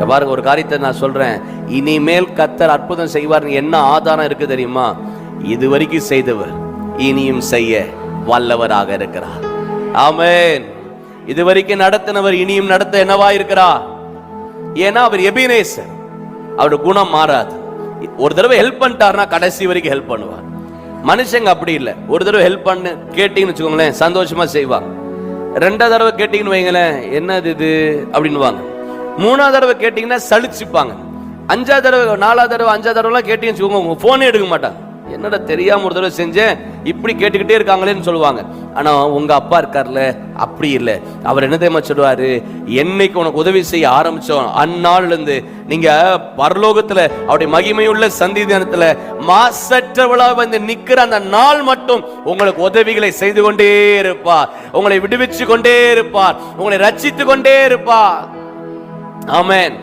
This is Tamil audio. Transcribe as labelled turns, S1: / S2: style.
S1: பாருங்க, ஒரு காரியத்தை நான் சொல்றேன், இனிமேல் கர்த்தர் அற்புதம் செய்வார். என்ன ஆதாரம் இருக்கு தெரியுமா? இதுவரைக்கும் செய்தவர் இனியும் செய்ய வல்லவராக இருக்கிறார். ஆமென். இதுவரைக்கும் நடத்தினவர் இனியும் நடத்த என்னவா இருக்கிறார்? ஏன்னா அவர் எபினேசர், அவருடைய குணம் மாறாது. ஒரு தடவை ஹெல்ப் பண்ணிட்டாருன்னா கடைசி வரைக்கும் ஹெல்ப் பண்ணுவார். மனுஷங்க அப்படி இல்லை. ஒரு தடவை ஹெல்ப் பண்ணு கேட்டீங்கன்னு வச்சுக்கோங்களேன், சந்தோஷமா செய்வாங்க. ரெண்டாவது தடவை கேட்டீங்கன்னு வைங்களேன், என்னது இது அப்படின்வாங்க. மூணாவது தடவை கேட்டீங்கன்னா சலிச்சுப்பாங்க. அஞ்சாவது தடவை, நாலாவது தடவை, அஞ்சாவது தடவைலாம் கேட்டீங்கன்னு வச்சுக்கோங்க, உங்க போனே எடுக்க மாட்டாங்க. என்னடா தெரியாம ஒரு தடவை செஞ்சேன், இப்படி கேட்டுக்கிட்டே இருக்காங்களேன்னு சொல்லுவாங்க. ஆனா உங்க அப்பா இருக்கார்ல, அப்படி இல்லை. அவர் என்ன தெரியுமா சொல்லுவாரு? என்னைக்கு உனக்கு உதவி செய்ய ஆரம்பிச்சோம் அந்நாள்ல இருந்து நீங்க பரலோகத்துல அவருடைய மகிமையுள்ள சந்திதானத்துல மாசற்றவளா வந்து நிக்கிற அந்த நாள் மட்டும் உங்களுக்கு உதவிகளை செய்து கொண்டே இருப்பார். உங்களை விடுவிச்சு கொண்டே இருப்பார். உங்களை ரட்சித்து கொண்டே இருப்பார். ஆமென்.